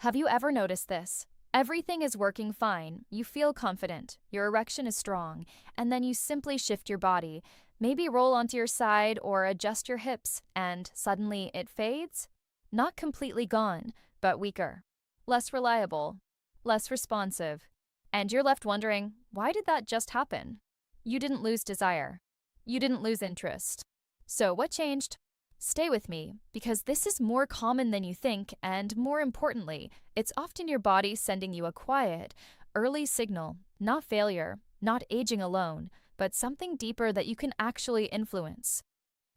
Have you ever noticed this? Everything is working fine, you feel confident, your erection is strong, and then you simply shift your body, maybe roll onto your side or adjust your hips, and suddenly it fades? Not completely gone, but weaker, less reliable, less responsive. And you're left wondering, why did that just happen? You didn't lose desire. You didn't lose interest. So what changed? Stay with me, because this is more common than you think, and more importantly, it's often your body sending you a quiet, early signal, not failure, not aging alone, but something deeper that you can actually influence.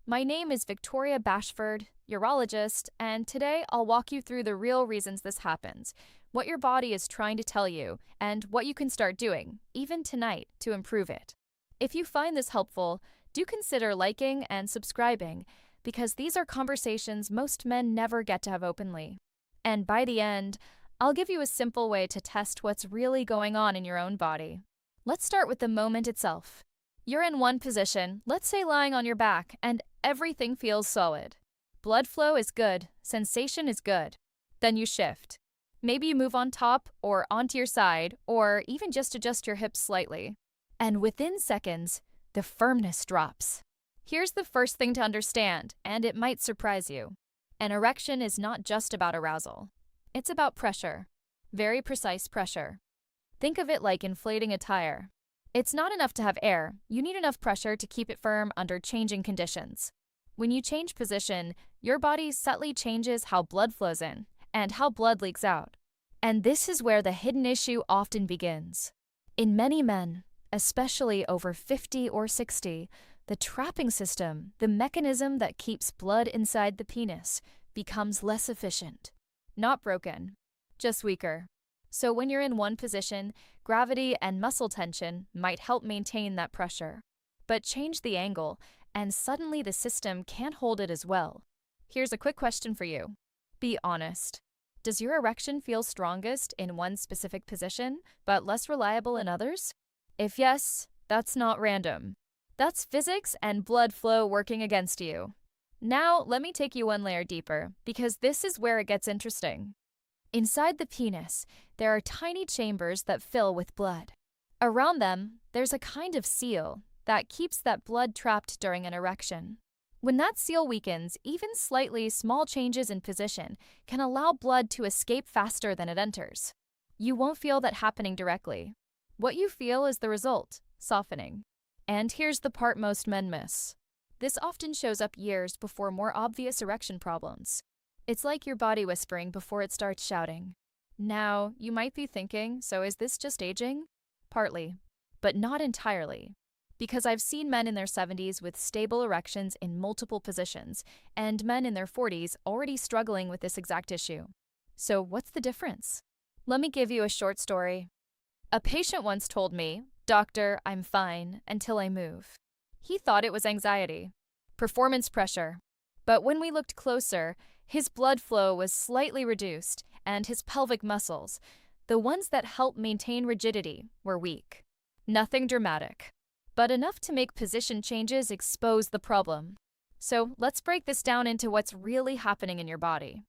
My name is Victoria Bashford, urologist, and today I'll walk you through the real reasons this happens, what your body is trying to tell you, and what you can start doing, even tonight, to improve it. If you find this helpful, do consider liking and subscribing, because these are conversations most men never get to have openly. And by the end, I'll give you a simple way to test what's really going on in your own body. Let's start with the moment itself. You're in one position, let's say lying on your back, and everything feels solid. Blood flow is good, sensation is good. Then you shift. Maybe you move on top or onto your side, or even just adjust your hips slightly. And within seconds, the firmness drops. Here's the first thing to understand, and it might surprise you. An erection is not just about arousal. It's about pressure. Very precise pressure. Think of it like inflating a tire. It's not enough to have air. You need enough pressure to keep it firm under changing conditions. When you change position, your body subtly changes how blood flows in and how blood leaks out. And this is where the hidden issue often begins. In many men, especially over 50 or 60, the trapping system, the mechanism that keeps blood inside the penis, becomes less efficient. Not broken, just weaker. So when you're in one position, gravity and muscle tension might help maintain that pressure. But change the angle, and suddenly the system can't hold it as well. Here's a quick question for you. Be honest. Does your erection feel strongest in one specific position, but less reliable in others? If yes, that's not random. That's physics and blood flow working against you. Now, let me take you one layer deeper, because this is where it gets interesting. Inside the penis, there are tiny chambers that fill with blood. Around them, there's a kind of seal that keeps that blood trapped during an erection. When that seal weakens, even slightly small changes in position can allow blood to escape faster than it enters. You won't feel that happening directly. What you feel is the result, softening. And here's the part most men miss. This often shows up years before more obvious erection problems. It's like your body whispering before it starts shouting. Now, you might be thinking, so is this just aging? Partly, but not entirely. Because I've seen men in their 70s with stable erections in multiple positions, and men in their 40s already struggling with this exact issue. So what's the difference? Let me give you a short story. A patient once told me, "Doctor, I'm fine until I move." He thought it was anxiety, performance pressure. But when we looked closer, his blood flow was slightly reduced, and his pelvic muscles, the ones that help maintain rigidity, were weak. Nothing dramatic, but enough to make position changes expose the problem. So let's break this down into what's really happening in your body.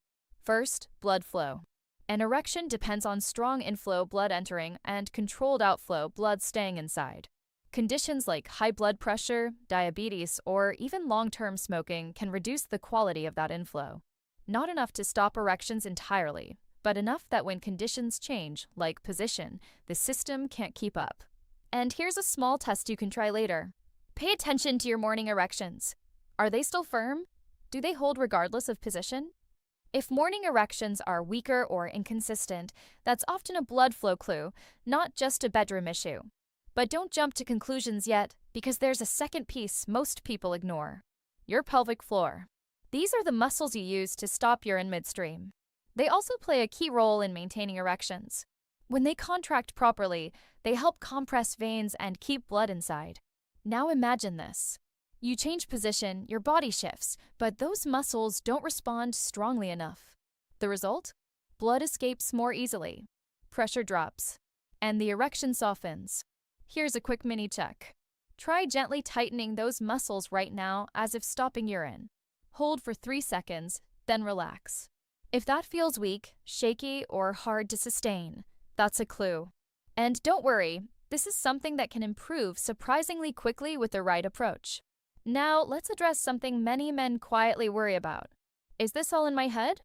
First, blood flow. An erection depends on strong inflow blood entering and controlled outflow blood staying inside. Conditions like high blood pressure, diabetes, or even long-term smoking can reduce the quality of that inflow. Not enough to stop erections entirely, but enough that when conditions change, like position, the system can't keep up. And here's a small test you can try later. Pay attention to your morning erections. Are they still firm? Do they hold regardless of position? If morning erections are weaker or inconsistent, that's often a blood flow clue, not just a bedroom issue. But don't jump to conclusions yet, because there's a second piece most people ignore. Your pelvic floor. These are the muscles you use to stop urine midstream. They also play a key role in maintaining erections. When they contract properly, they help compress veins and keep blood inside. Now imagine this. You change position, your body shifts, but those muscles don't respond strongly enough. The result? Blood escapes more easily. Pressure drops. And the erection softens. Here's a quick mini check. Try gently tightening those muscles right now as if stopping urine. Hold for 3 seconds, then relax. If that feels weak, shaky, or hard to sustain, that's a clue. And don't worry, this is something that can improve surprisingly quickly with the right approach. Now, let's address something many men quietly worry about. Is this all in my head?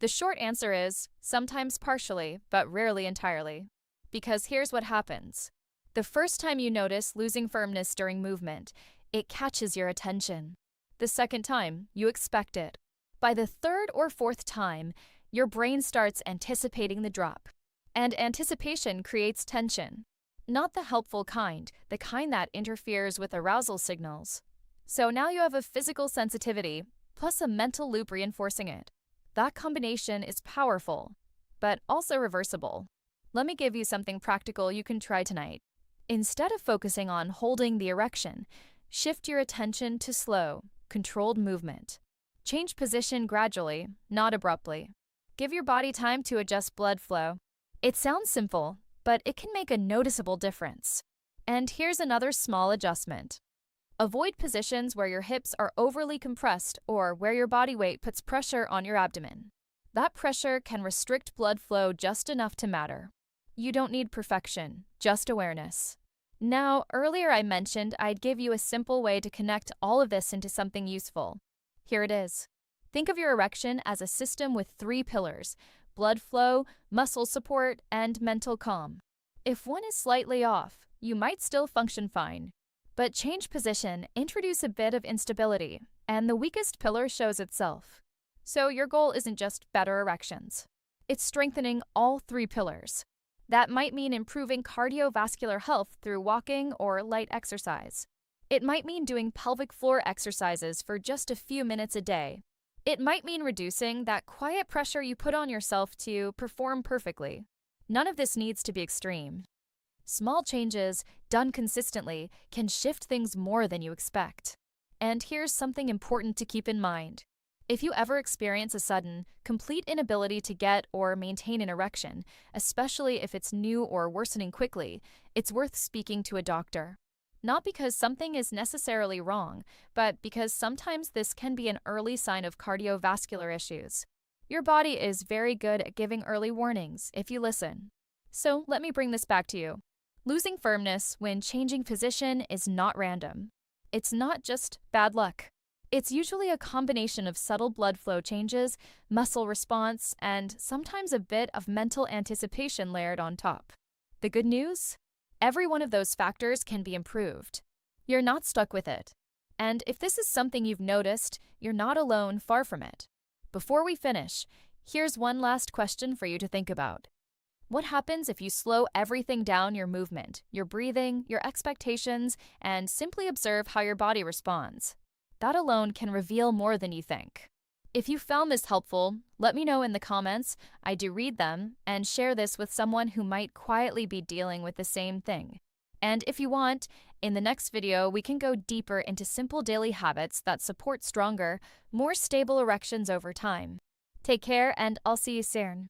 The short answer is sometimes partially, but rarely entirely. Because here's what happens. The first time you notice losing firmness during movement, it catches your attention. The second time, you expect it. By the third or fourth time, your brain starts anticipating the drop. And anticipation creates tension. Not the helpful kind, the kind that interferes with arousal signals. So now you have a physical sensitivity, plus a mental loop reinforcing it. That combination is powerful, but also reversible. Let me give you something practical you can try tonight. Instead of focusing on holding the erection, shift your attention to slow, controlled movement. Change position gradually, not abruptly. Give your body time to adjust blood flow. It sounds simple, but it can make a noticeable difference. And here's another small adjustment. Avoid positions where your hips are overly compressed or where your body weight puts pressure on your abdomen. That pressure can restrict blood flow just enough to matter. You don't need perfection, just awareness. Now, earlier I mentioned I'd give you a simple way to connect all of this into something useful. Here it is. Think of your erection as a system with 3 pillars: blood flow, muscle support, and mental calm. If one is slightly off, you might still function fine. But change position, introduce a bit of instability, and the weakest pillar shows itself. So your goal isn't just better erections. It's strengthening all 3 pillars. That might mean improving cardiovascular health through walking or light exercise. It might mean doing pelvic floor exercises for just a few minutes a day. It might mean reducing that quiet pressure you put on yourself to perform perfectly. None of this needs to be extreme. Small changes, done consistently, can shift things more than you expect. And here's something important to keep in mind. If you ever experience a sudden, complete inability to get or maintain an erection, especially if it's new or worsening quickly, it's worth speaking to a doctor. Not because something is necessarily wrong, but because sometimes this can be an early sign of cardiovascular issues. Your body is very good at giving early warnings if you listen. So let me bring this back to you. Losing firmness when changing position is not random. It's not just bad luck. It's usually a combination of subtle blood flow changes, muscle response, and sometimes a bit of mental anticipation layered on top. The good news? Every one of those factors can be improved. You're not stuck with it. And if this is something you've noticed, you're not alone, far from it. Before we finish, here's one last question for you to think about. What happens if you slow everything down: your movement, your breathing, your expectations, and simply observe how your body responds? That alone can reveal more than you think. If you found this helpful, let me know in the comments. I do read them, and share this with someone who might quietly be dealing with the same thing. And if you want, in the next video, we can go deeper into simple daily habits that support stronger, more stable erections over time. Take care, and I'll see you soon.